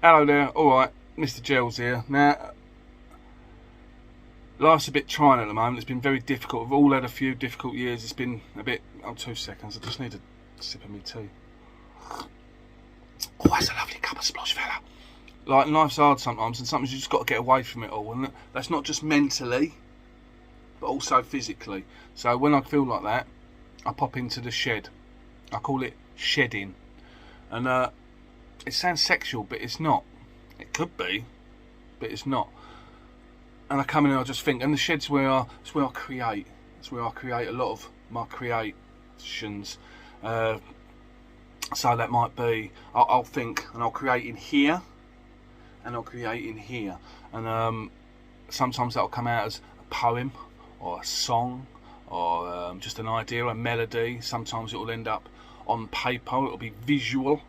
Hello there, alright, Mr. Gels here. Now, life's a bit trying at the moment, it's been very difficult. We've all had a few difficult years, it's been a bit... Oh, 2 seconds, I just need a sip of me tea. Oh, that's a lovely cup of splosh, fella. Like, life's hard sometimes, and sometimes you just got to get away from it all, and that's not just mentally, but also physically. So when I feel like that, I pop into the shed. I call it shedding. And it sounds sexual, but it's not. It could be, but it's not. And I come in and I just think, and the shed's it's where I create. It's where I create a lot of my creations. So that might be, I'll think and I'll create in here, and I'll create in here. And sometimes that'll come out as a poem or a song or just an idea, a melody. Sometimes it will end up on paper, it'll be visual,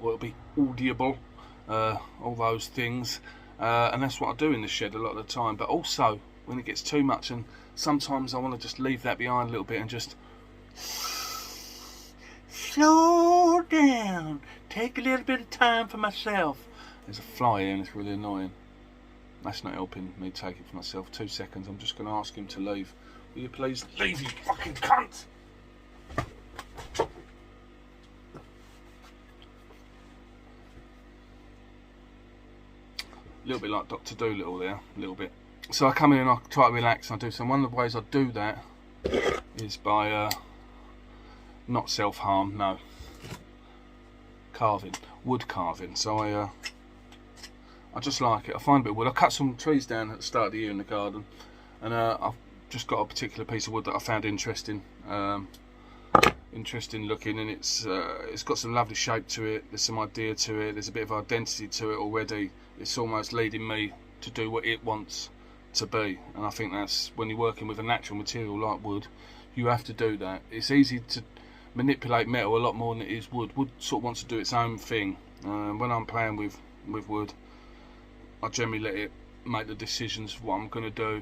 or it'll be audible, all those things, and that's what I do in the shed a lot of the time. But also when it gets too much, and sometimes I want to just leave that behind a little bit and just slow down, take a little bit of time for myself. There's a fly here and it's really annoying. That's not helping me take it for myself. 2 seconds, I'm just going to ask him to leave. Will you please leave, you fucking cunt? A little bit like Dr. Dolittle there, a little bit. So I come in and I try to relax and I do some. One of the ways I do that is by not self-harm, no, carving, wood carving. So I just like it. I find a bit of wood. I cut some trees down at the start of the year in the garden, and I've just got a particular piece of wood that I found interesting. Interesting looking, and it's got some lovely shape to it. There's some idea to it. There's a bit of identity to it already. It's almost leading me to do what it wants to be, and I think that's when you're working with a natural material like wood, you have to do that. It's easy to manipulate metal a lot more than it is wood. Wood sort of wants to do its own thing. When I'm playing with wood, I generally let it make the decisions of what I'm going to do.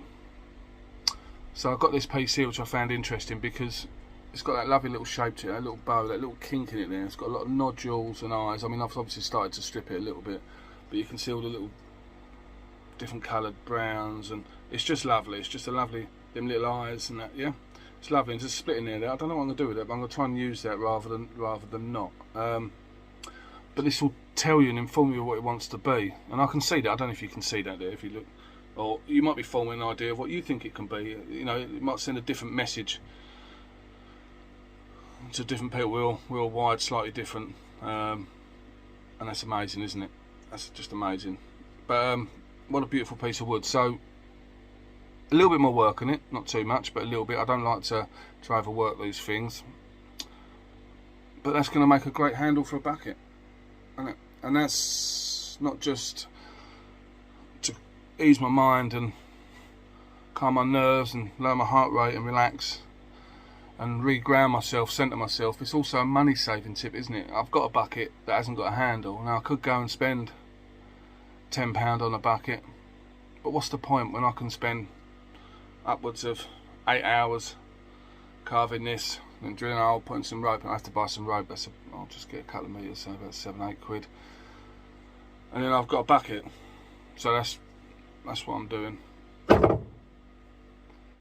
So I've got this piece here which I found interesting because it's got that lovely little shape to it, that little bow, that little kink in it there. It's got a lot of nodules and eyes. I mean, I've obviously started to strip it a little bit, but you can see all the little different coloured browns, and it's just lovely. It's just a lovely, them little eyes and that, yeah. It's lovely, and just split in there. I don't know what I'm going to do with it, but I'm going to try and use that rather than not. But this will tell you and inform you what it wants to be, and I can see that. I don't know if you can see that there if you look, or you might be forming an idea of what you think it can be. You know, it might send a different message to different people. We're all wired slightly different, and that's amazing, isn't it? That's just amazing. But what a beautiful piece of wood. So a little bit more work on it, not too much, but a little bit. I don't like to overwork these things, but that's going to make a great handle for a bucket, isn't it? And that's not just to ease my mind and calm my nerves and lower my heart rate and relax and reground myself, centre myself. It's also a money saving tip, isn't it? I've got a bucket that hasn't got a handle. Now I could go and spend £10 on a bucket, but what's the point when I can spend upwards of 8 hours carving this and drilling a hole, putting some rope, and I have to buy some rope. I'll just get a couple of metres, so about 7-8 quid, and then I've got a bucket. So that's what I'm doing.